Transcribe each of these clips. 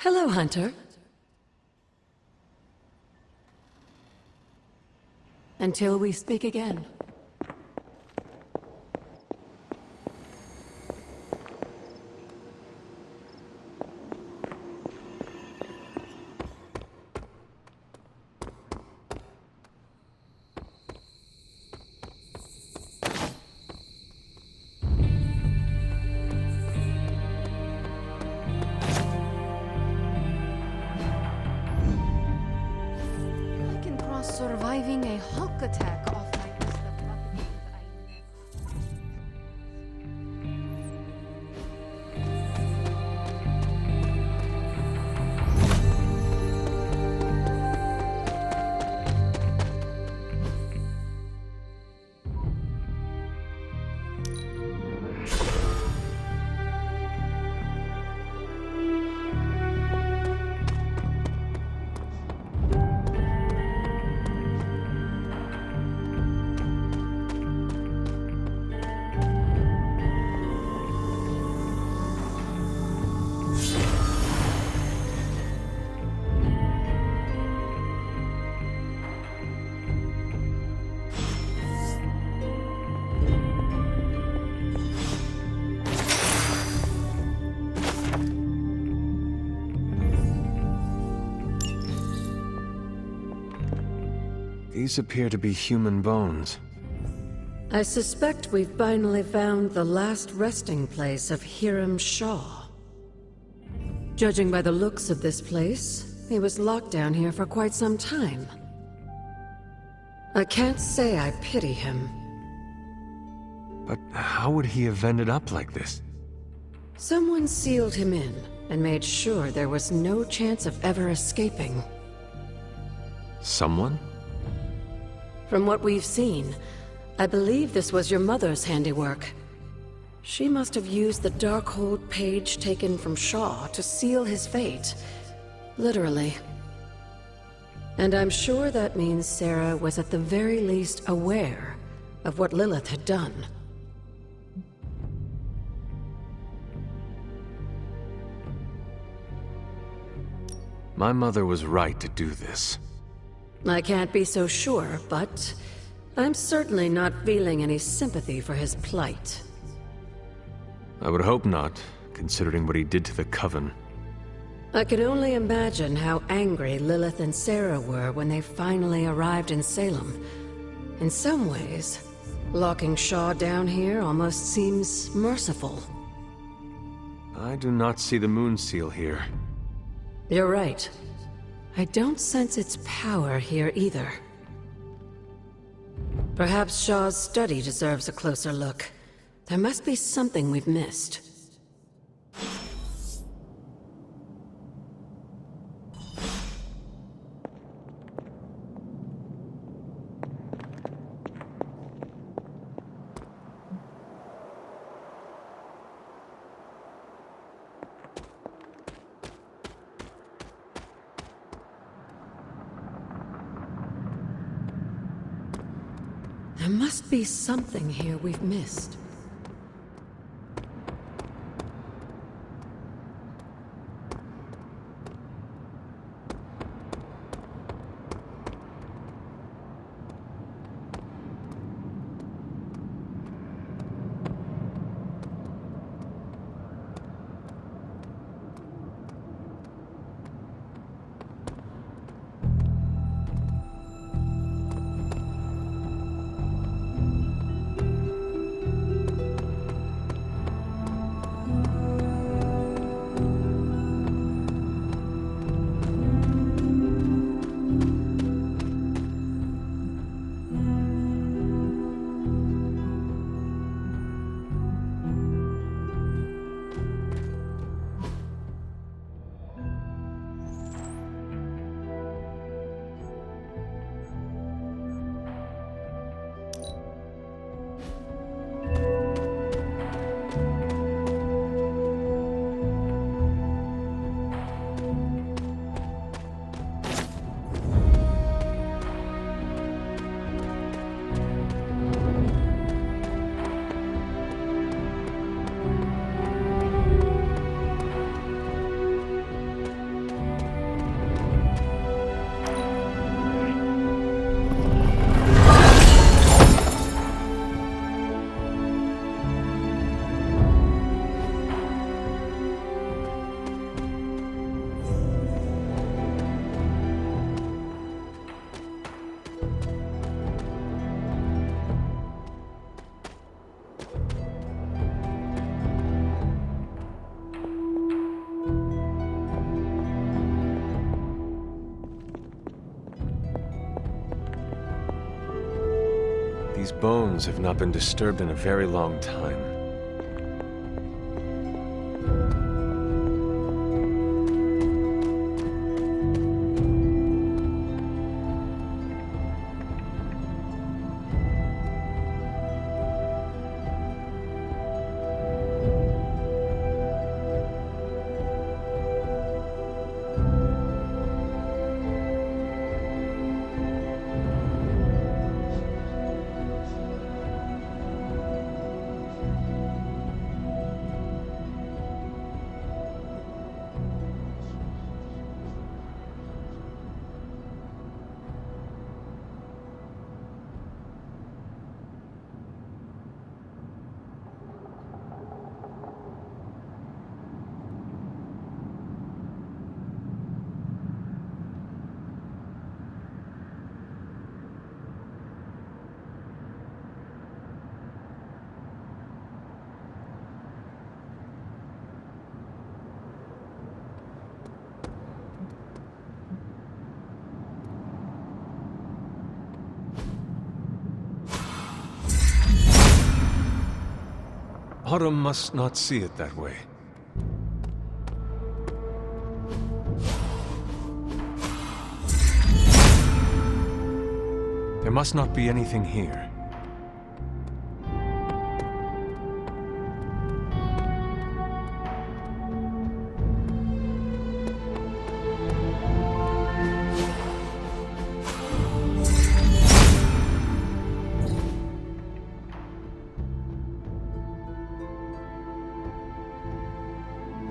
Hello, Hunter. Until we speak again. I can cross surviving a Hulk attack off my list of bucket things I These appear to be human bones. I suspect we've finally found the last resting place of Hiram Shaw. Judging by the looks of this place, he was locked down here for quite some time. I can't say I pity him. But how would he have ended up like this? Someone sealed him in and made sure there was no chance of ever escaping. Someone? From what we've seen, I believe this was your mother's handiwork. She must have used the Darkhold page taken from Shaw to seal his fate. Literally. And I'm sure that means Sarah was at the very least aware of what Lilith had done. My mother was right to do this. I can't be so sure, but I'm certainly not feeling any sympathy for his plight. I would hope not, considering what he did to the Coven. I can only imagine how angry Lilith and Sarah were when they finally arrived in Salem. In some ways, locking Shaw down here almost seems merciful. I do not see the moon seal here. You're right. I don't sense its power here either. Perhaps Shaw's study deserves a closer look. There must be something we've missed. There must be something here we've missed. These bones have not been disturbed in a very long time. Autumn must not see it that way. There must not be anything here.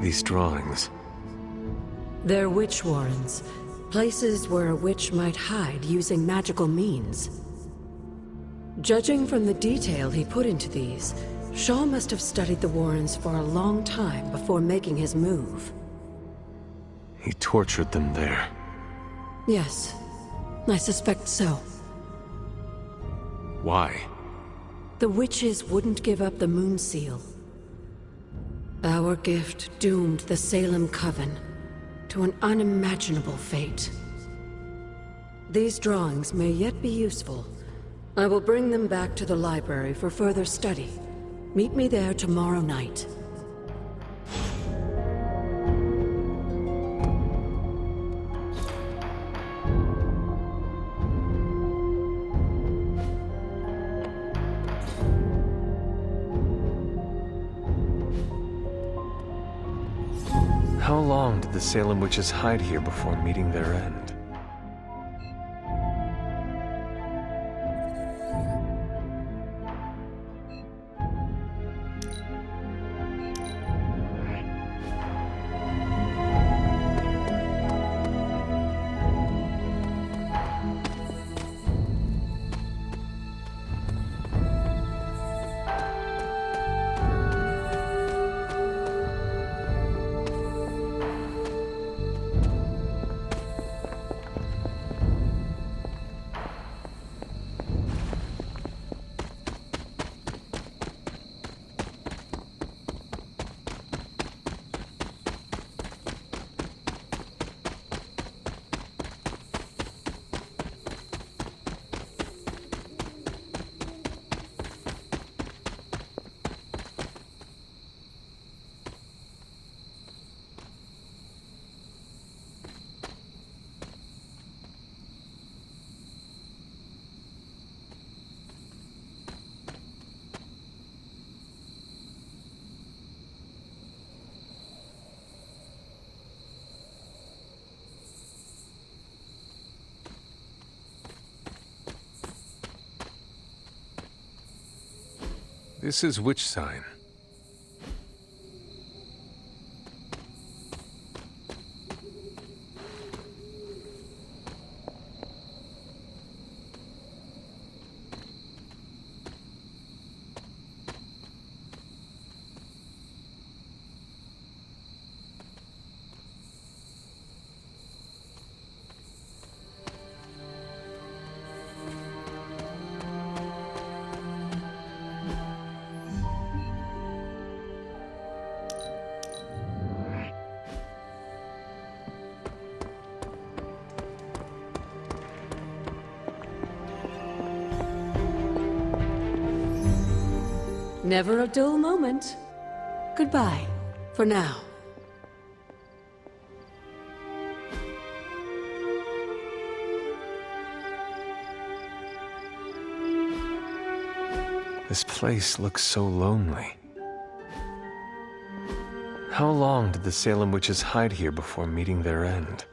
These drawings. They're witch warrens. Places where a witch might hide using magical means. Judging from the detail he put into these, Shaw must have studied the warrens for a long time before making his move. He tortured them there. Yes, I suspect so. Why? The witches wouldn't give up the Moon Seal. Our gift doomed the Salem Coven to an unimaginable fate. These drawings may yet be useful. I will bring them back to the library for further study. Meet me there tomorrow night. How long did the Salem witches hide here before meeting their end? This is which sign? Never a dull moment. Goodbye, for now. This place looks so lonely. How long did the Salem witches hide here before meeting their end?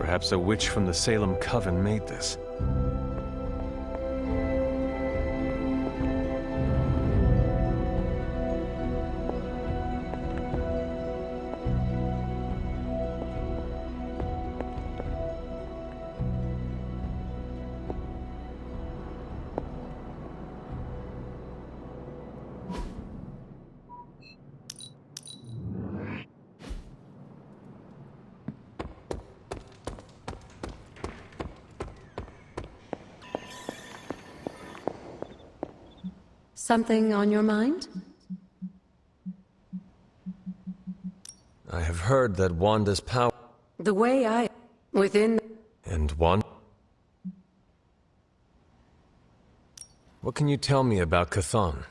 Perhaps a witch from the Salem Coven made this. Something on your mind? I have heard that Wanda's power... The way I... within... And Wanda? What can you tell me about Chthon?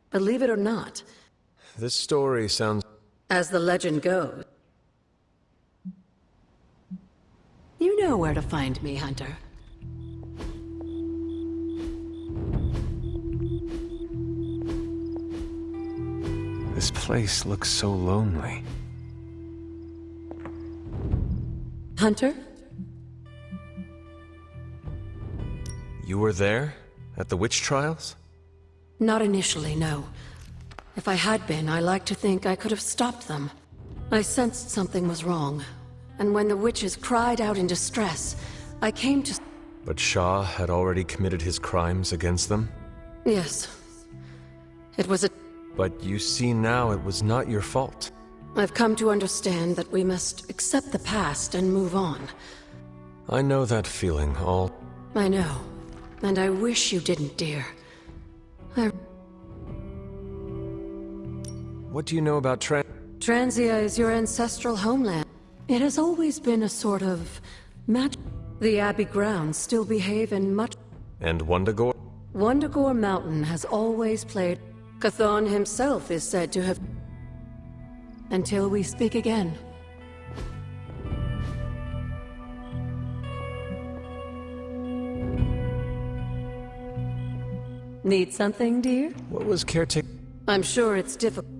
Believe it or not, This story sounds... as the legend goes. You know where to find me, Hunter. This place looks so lonely. Hunter? You were there? At the witch trials? Not initially, no. If I had been, I like to think I could have stopped them. I sensed something was wrong, and when the witches cried out in distress, I came to... But Shaw had already committed his crimes against them? Yes. It was a... But you see now it was not your fault. I've come to understand that we must accept the past and move on. I know that feeling all... I know. And I wish you didn't, dear. What do you know about Transia is your ancestral homeland. It has always been a sort of... The Abbey grounds still behave in much... And Wundagore? Wundagore Mountain has always played... Chthon himself is said to have... Until we speak again. Need something, dear? What was caretaker? I'm sure it's difficult.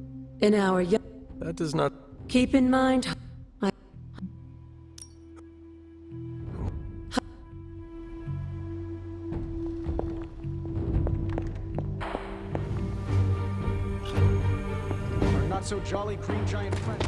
In our young... That does not... Keep in mind... Our not-so-jolly green giant friend.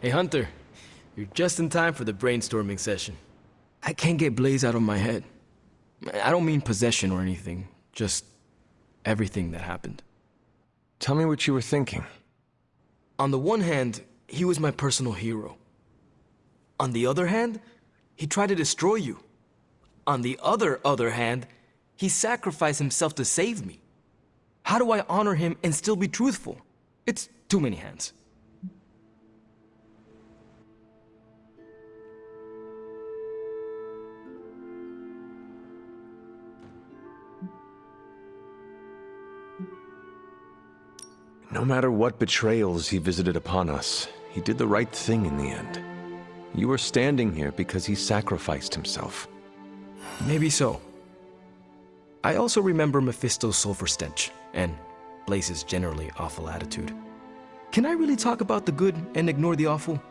Hey Hunter, you're just in time for the brainstorming session. I can't get Blaze out of my head. I don't mean possession or anything, just everything that happened. Tell me what you were thinking. On the one hand, he was my personal hero. On the other hand, he tried to destroy you. On the other hand, he sacrificed himself to save me. How do I honor him and still be truthful? It's too many hands. No matter what betrayals he visited upon us, he did the right thing in the end. You are standing here because he sacrificed himself. Maybe so. I also remember Mephisto's sulfur stench, and Blaze's generally awful attitude. Can I really talk about the good and ignore the awful?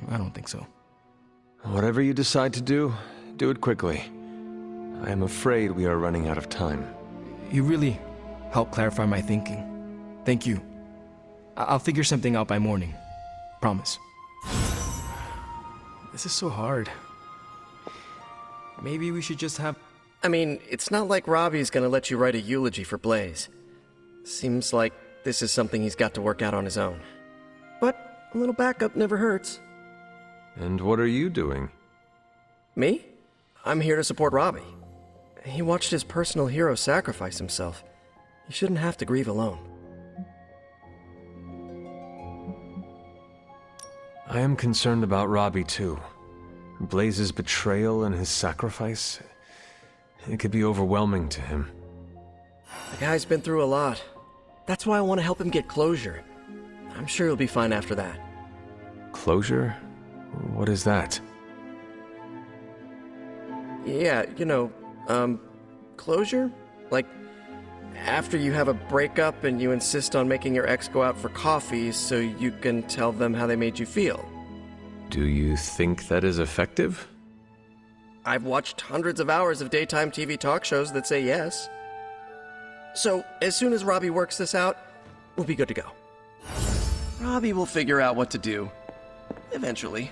I don't think so. Whatever you decide to do it quickly. I am afraid we are running out of time. You really helped clarify my thinking. Thank you. I'll figure something out by morning. Promise. This is so hard. Maybe we should just have... I mean, it's not like Robbie's gonna let you write a eulogy for Blaze. Seems like this is something he's got to work out on his own. But A little backup never hurts. And what are you doing? Me? I'm here to support Robbie. He watched his personal hero sacrifice himself. He shouldn't have to grieve alone. I am concerned about Robbie too. Blaze's betrayal and his sacrifice, it could be overwhelming to him. The guy's been through a lot. That's why I want to help him get closure. I'm sure he'll be fine after that. Closure? What is that? Yeah, closure? Like, after you have a breakup and you insist on making your ex go out for coffee so you can tell them how they made you feel. Do you think that is effective? I've watched hundreds of hours of daytime TV talk shows that say yes. So, as soon as Robbie works this out, we'll be good to go. Robbie will figure out what to do. Eventually.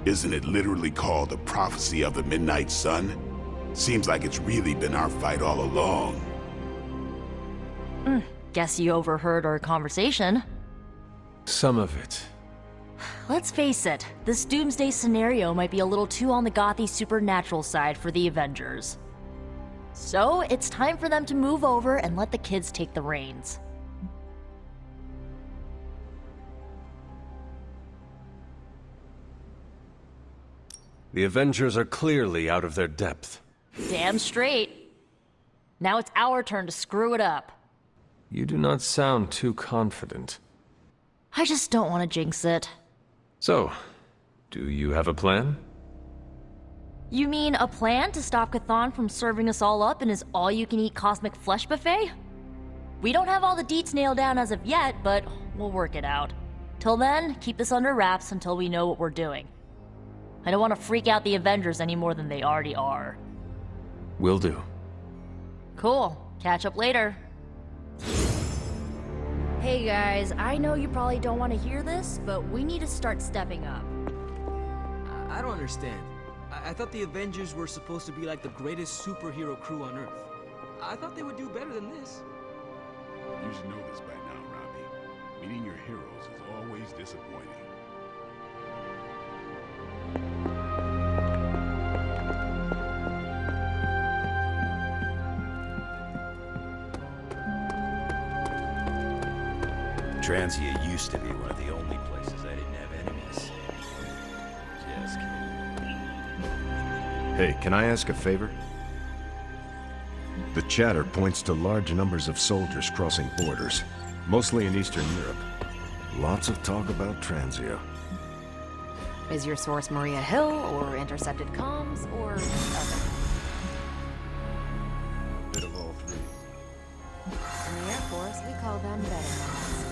Isn't it literally called the Prophecy of the Midnight Sun? Seems like it's really been our fight all along. Guess you overheard our conversation. Some of it. Let's face it, this doomsday scenario might be a little too on the gothy supernatural side for the Avengers. So, it's time for them to move over and let the kids take the reins. The Avengers are clearly out of their depth. Damn straight. Now it's our turn to screw it up. You do not sound too confident. I just don't want to jinx it. So, do you have a plan? You mean a plan to stop Chthon from serving us all up in his all-you-can-eat cosmic flesh buffet? We don't have all the deets nailed down as of yet, but we'll work it out. Till then, keep this under wraps until we know what we're doing. I don't want to freak out the Avengers any more than they already are. Will do. Cool. Catch up later. Hey guys, I know you probably don't want to hear this, but we need to start stepping up. I don't understand. I thought the Avengers were supposed to be like the greatest superhero crew on Earth. I thought they would do better than this. You should know this by now, Robbie. Meeting your heroes is always disappointing. Transia used to be one of the only places I didn't have enemies. Just kidding. Hey, can I ask a favor? The chatter points to large numbers of soldiers crossing borders, mostly in Eastern Europe. Lots of talk about Transio. Is your source Maria Hill, or intercepted comms, or other? Bit of all three. In the Air Force, we call them better comms.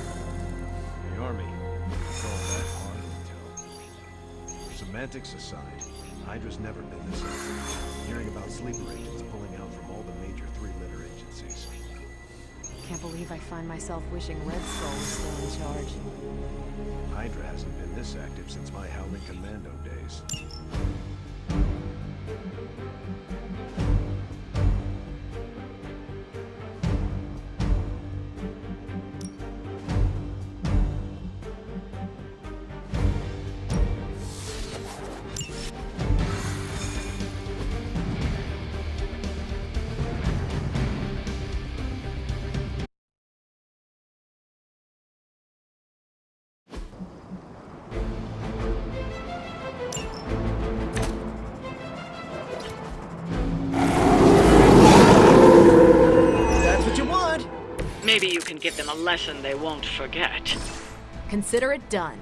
In the Army, we call that hard intel. Semantics aside, Hydra's never been this active. Hearing about sleeper agents pulling out from all the major three-letter agencies. Can't believe I find myself wishing Red Skull was still in charge. Hydra hasn't been this active since my Howling Commando days. Maybe you can give them a lesson they won't forget. Consider it done.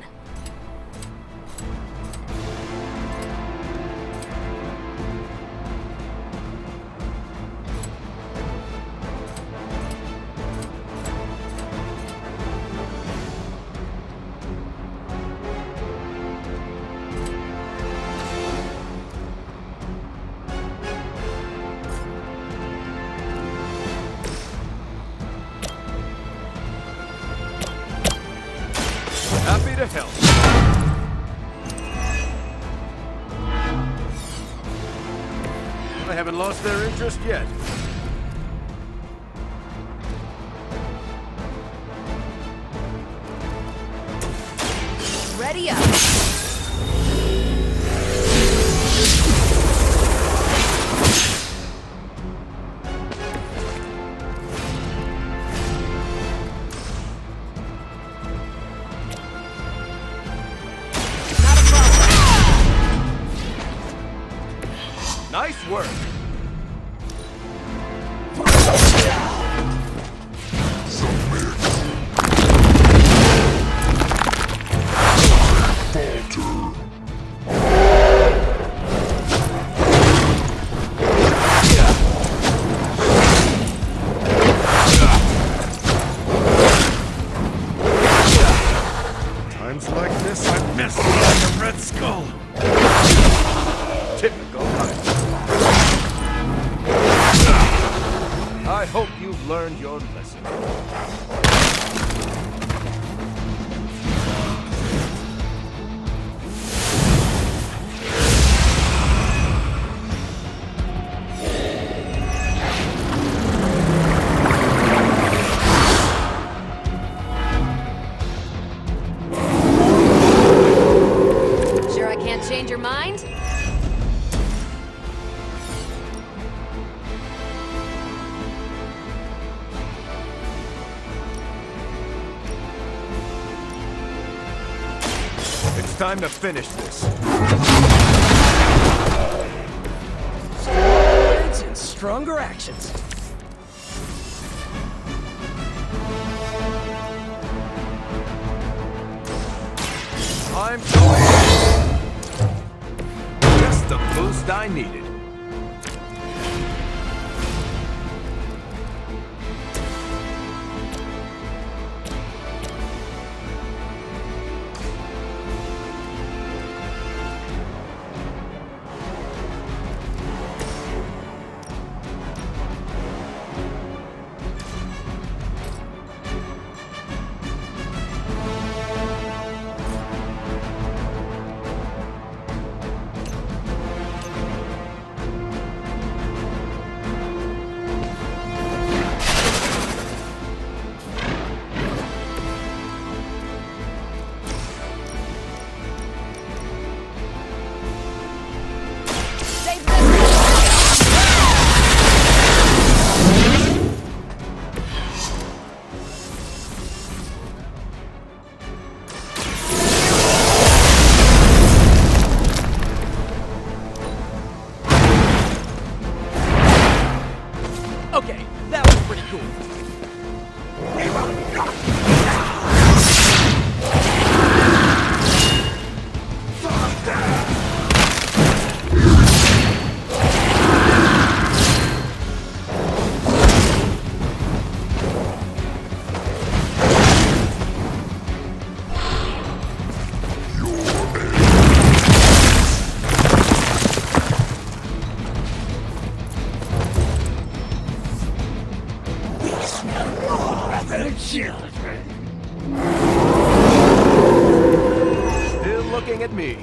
Happy to help. I haven't lost their interest yet. Ready up. Nice work. Times like this, I miss like a Red Skull. Typical Hydra. I hope you've learned your lesson. Sure I can't change your mind? It's time to finish this. Words and stronger actions. I'm going. Just the boost I needed. Still looking at me.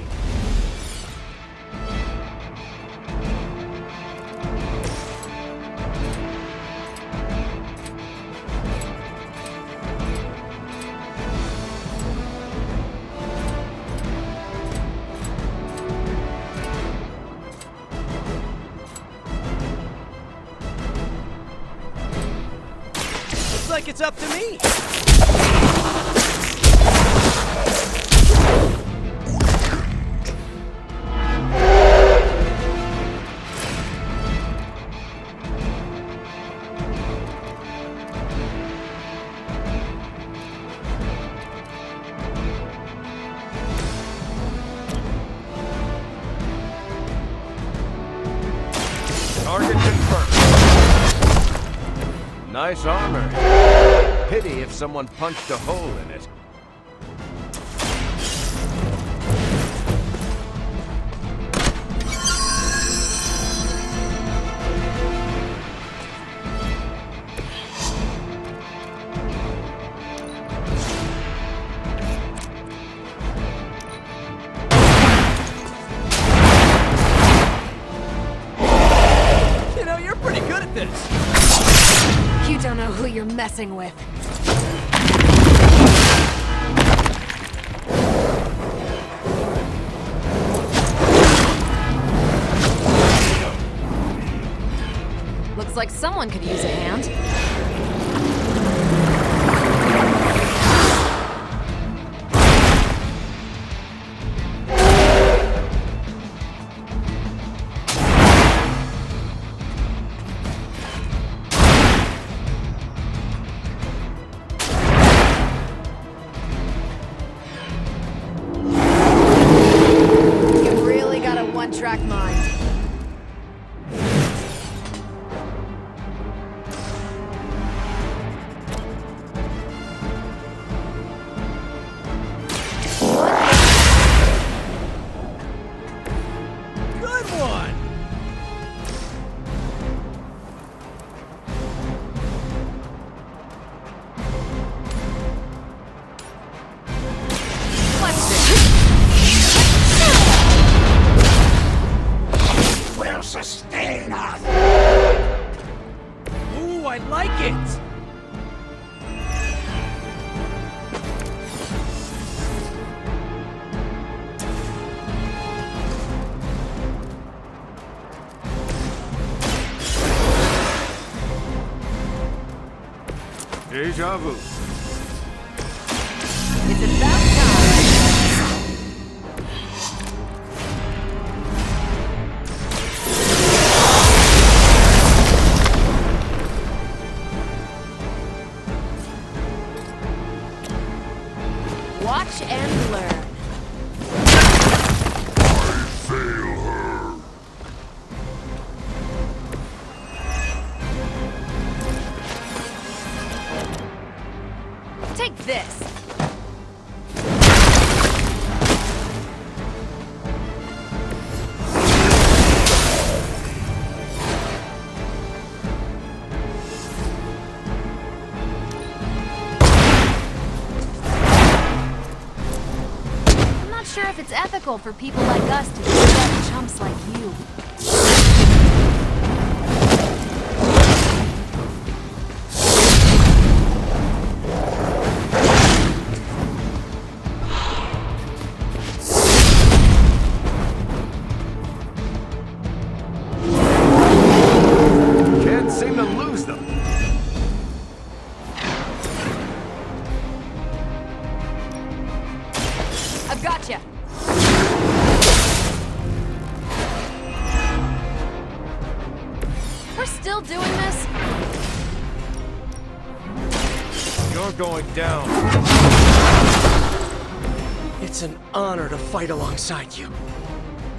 Looks like it's up to me. Target confirmed. Nice armor. Pity if someone punched a hole in it. You know, you're pretty good at this. You don't know who you're messing with. Looks like someone could use a hand. You really got a one-track mind. Good one. Will sustain us. Ooh, I like it. Deja vu. It's about time. Watch and learn. Fail her. Take this. I'm not sure if it's ethical for people like us to beat up chumps like you. Can't seem to lose them. I've gotcha. We're still doing this? You're going down. It's an honor to fight alongside you.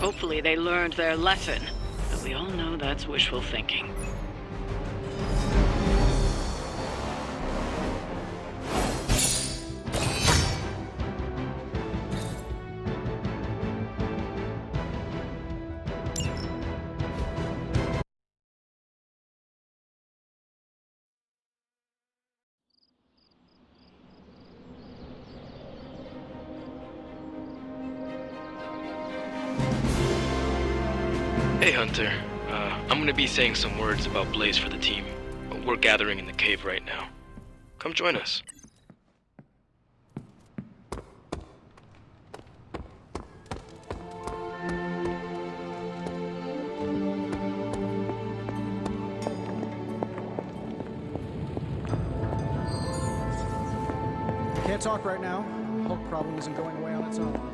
Hopefully they learned their lesson, but we all know that's wishful thinking. Hey, Hunter. I'm gonna be saying some words about Blaze for the team. We're gathering in the cave right now. Come join us. Can't talk right now. Hulk problem isn't going away on its own.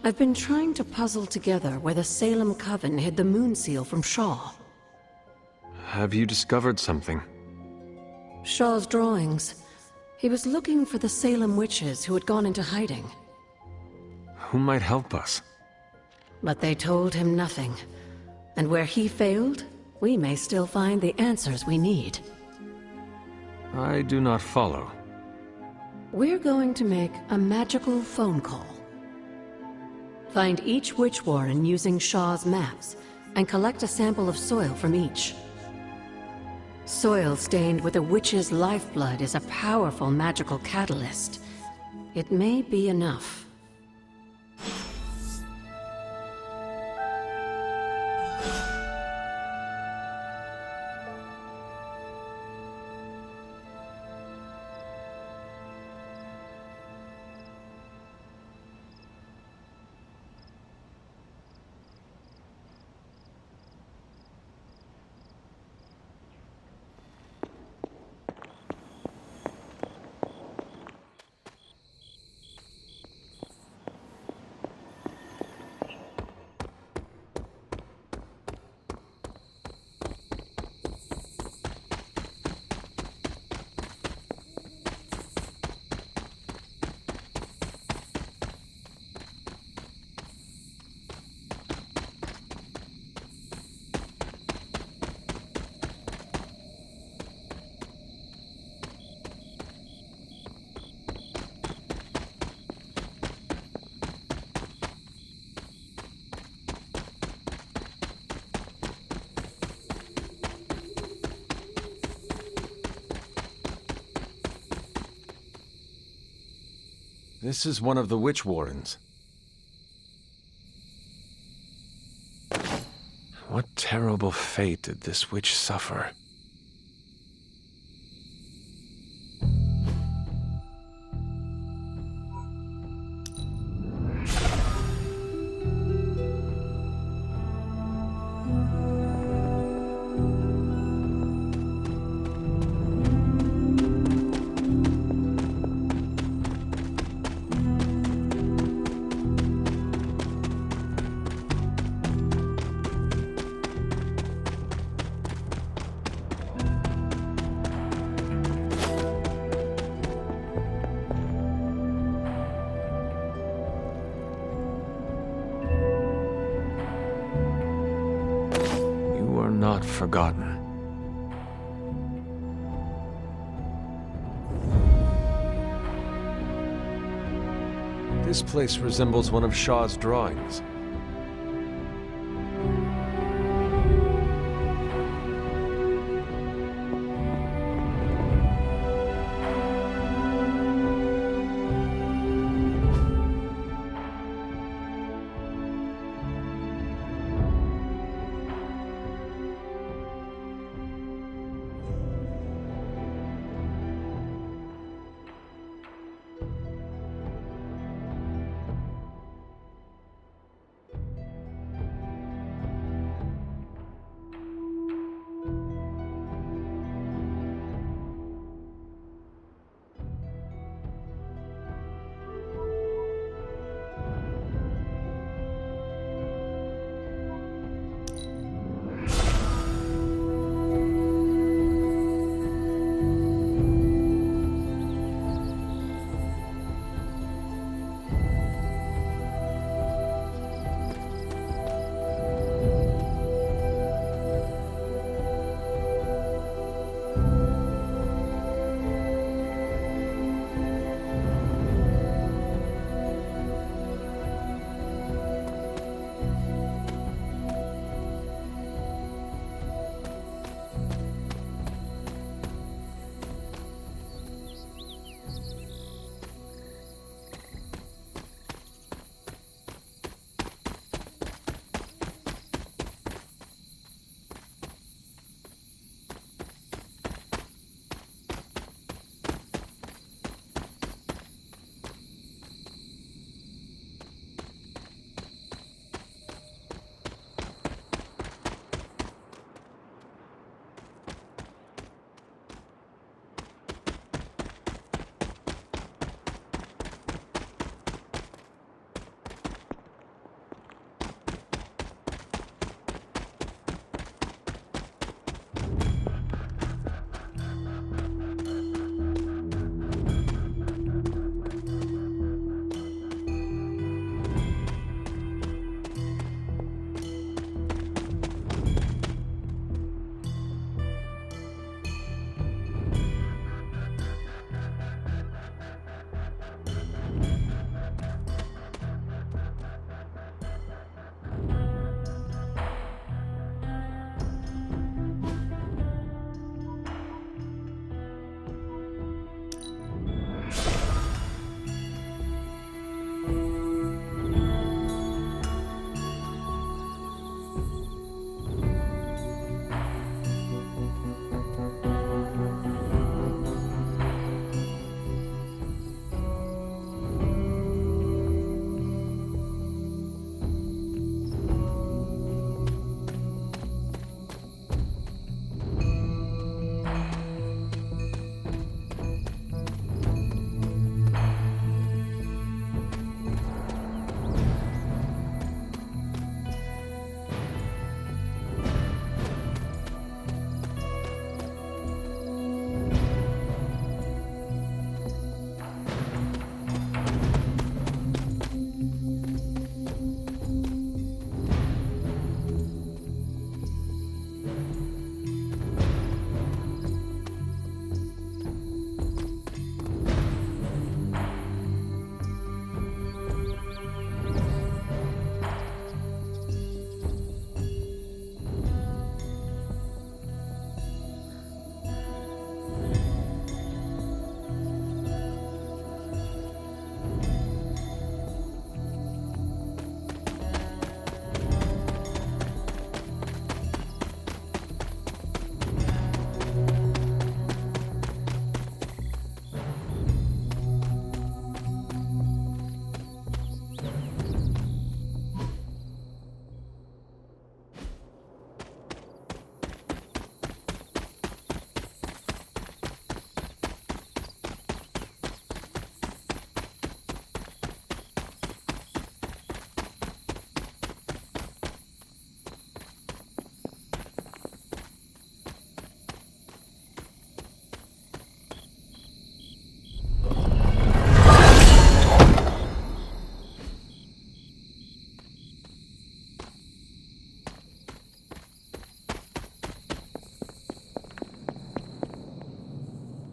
I've been trying to puzzle together where the Salem Coven hid the moon seal from Shaw. Have you discovered something? Shaw's drawings. He was looking for the Salem witches who had gone into hiding. Who might help us? But they told him nothing. And where he failed, we may still find the answers we need. I do not follow. We're going to make a magical phone call. Find each witch warren using Shaw's maps, and collect a sample of soil from each. Soil stained with a witch's lifeblood is a powerful magical catalyst. It may be enough. This is one of the witch warrens. What terrible fate did this witch suffer? Not forgotten. This place resembles one of Shaw's drawings.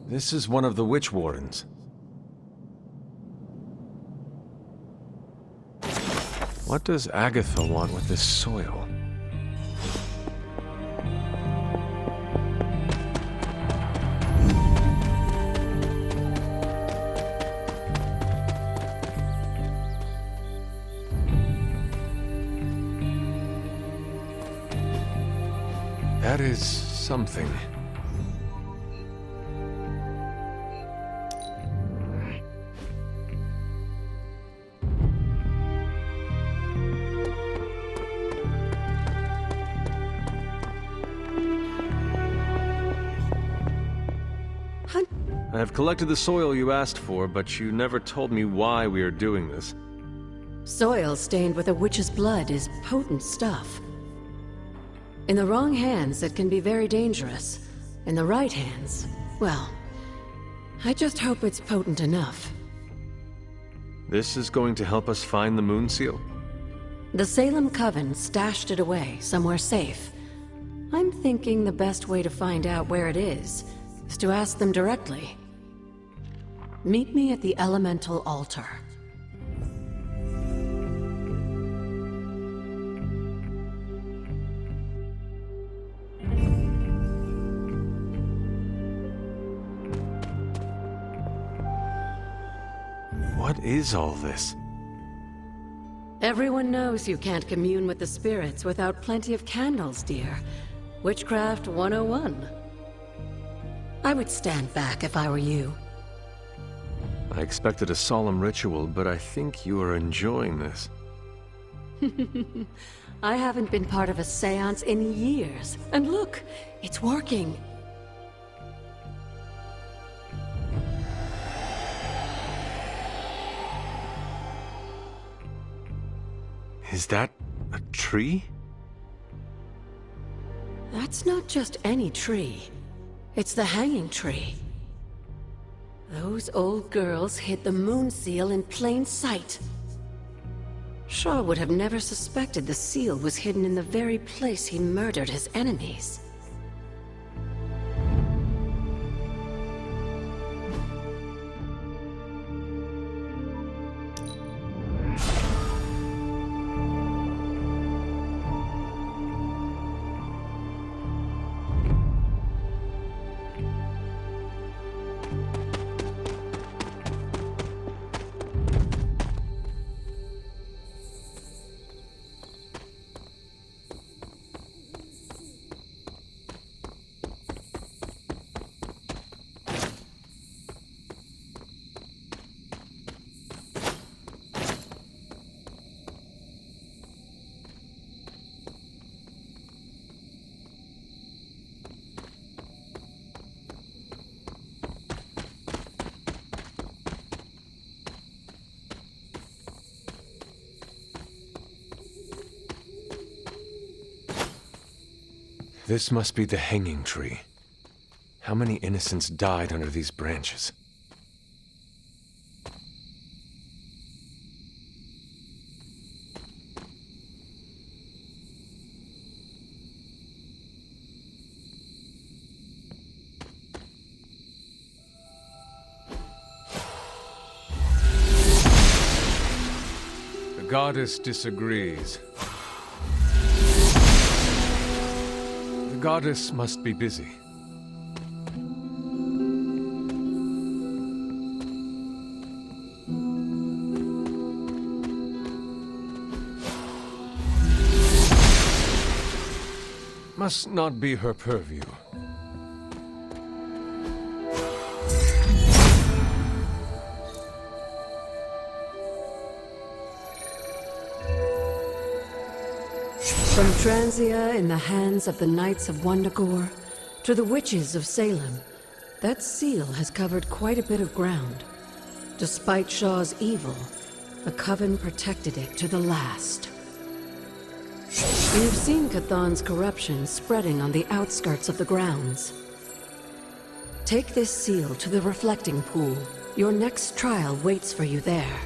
This is one of the witch wardens. What does Agatha want with this soil? That is something. I have collected the soil you asked for, but you never told me why we are doing this. Soil stained with a witch's blood is potent stuff. In the wrong hands, it can be very dangerous. In the right hands, well, I just hope it's potent enough. This is going to help us find the Moon Seal? The Salem Coven stashed it away, somewhere safe. I'm thinking the best way to find out where it is to ask them directly. Meet me at the Elemental Altar. What is all this? Everyone knows you can't commune with the spirits without plenty of candles, dear. Witchcraft 101. I would stand back if I were you. I expected a solemn ritual, but I think you are enjoying this. I haven't been part of a seance in years. And look, it's working. Is that a tree? That's not just any tree. It's the hanging tree. Those old girls hid the Moon Seal in plain sight. Shaw would have never suspected the seal was hidden in the very place he murdered his enemies. This must be the hanging tree. How many innocents died under these branches? The goddess disagrees. The goddess must be busy. Must not be her purview. From Transia in the hands of the Knights of Wundagore to the Witches of Salem, that seal has covered quite a bit of ground. Despite Shaw's evil, the Coven protected it to the last. You've seen Chthon's corruption spreading on the outskirts of the grounds. Take this seal to the reflecting pool. Your next trial waits for you there.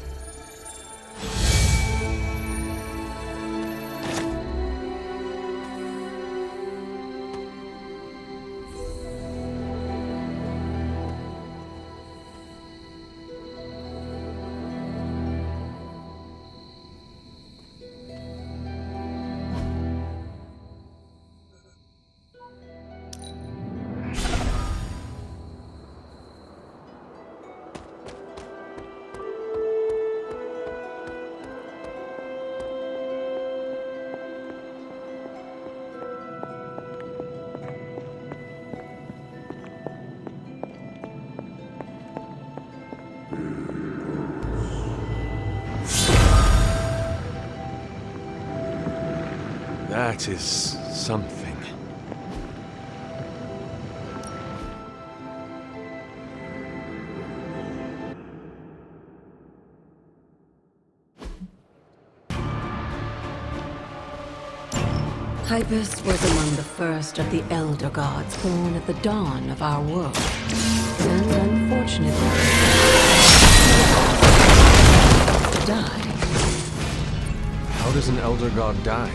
That is something. Hypus was among the first of the Elder Gods born at the dawn of our world. And unfortunately, to die. How does an Elder God die?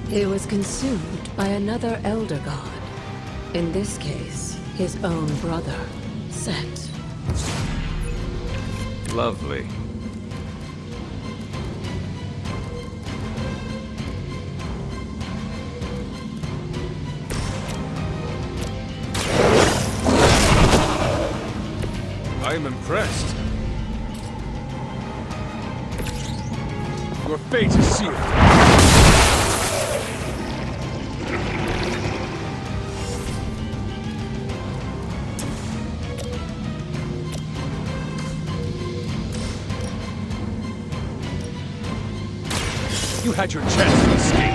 He was consumed by another Elder God. In this case, his own brother, Set. Lovely. I am impressed. Your fate is sealed. You had your chance to escape.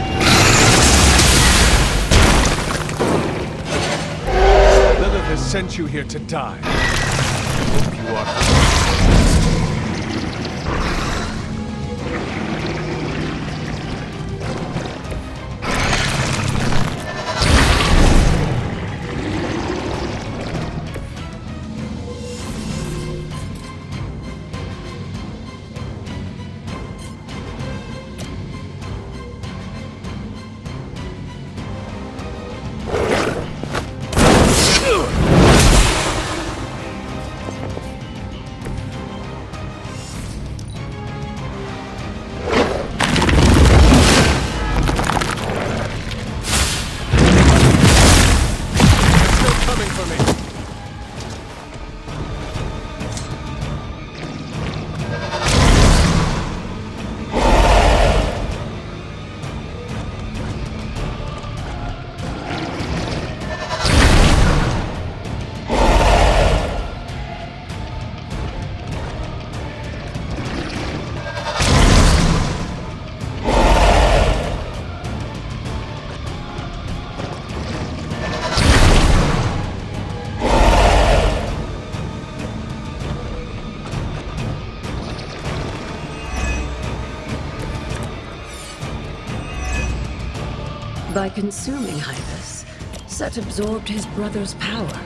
Lilith has sent you here to die. Hope you are. By consuming Hypus, Set absorbed his brother's power,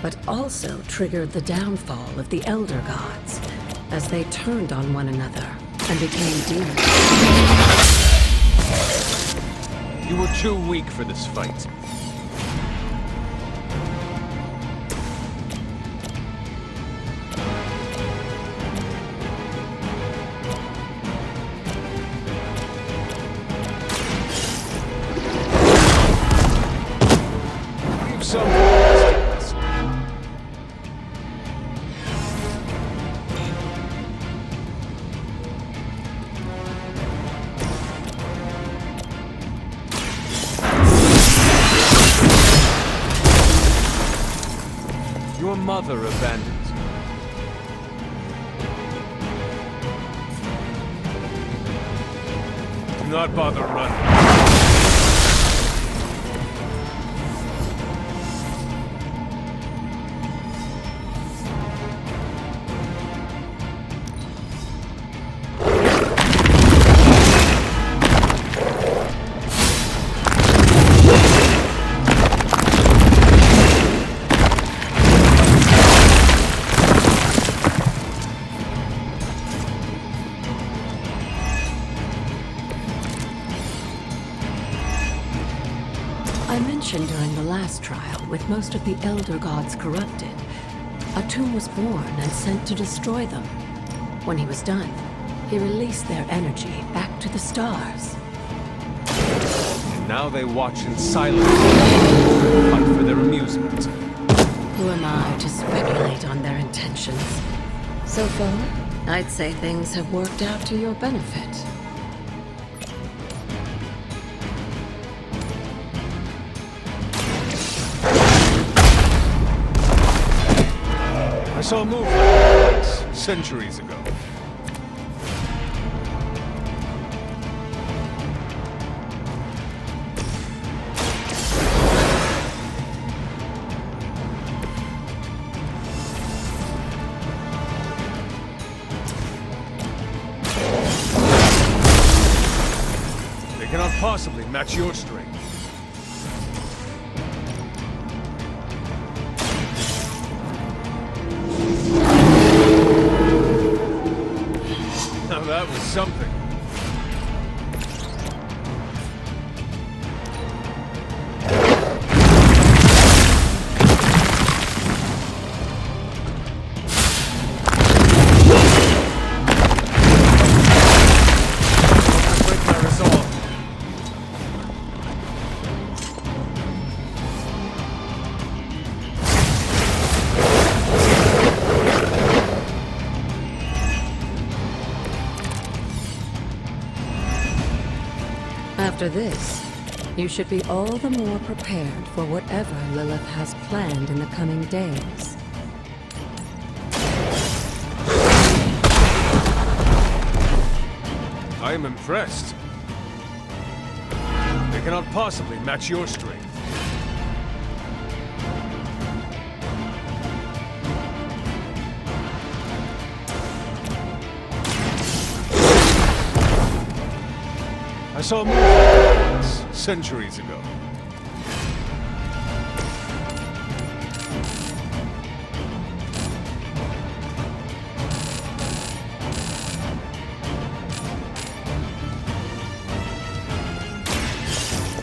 but also triggered the downfall of the Elder Gods, as they turned on one another and became demons. You were too weak for this fight. Your mother abandoned you. Do not bother running. I mentioned during the last trial, with most of the Elder Gods corrupted, Atum was born and sent to destroy them. When he was done, he released their energy back to the stars. And now they watch in silence, fight for their amusement. Who am I to speculate on their intentions? So far, I'd say things have worked out to your benefit. I saw a move like that centuries ago. match your strength. Now that was something. After this, you should be all the more prepared for whatever Lilith has planned in the coming days. I am impressed. They cannot possibly match your strength. I saw more like this centuries ago.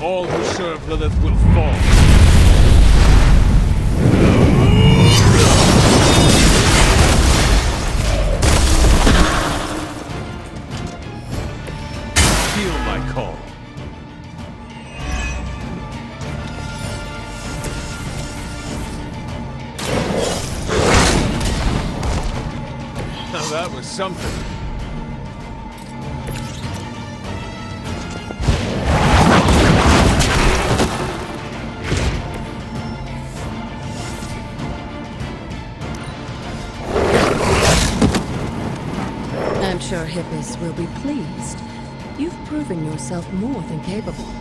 All who serve Lilith will fall. Feel my call. Now that was something. I'm sure Hippus will be pleased. You've proven yourself more than capable.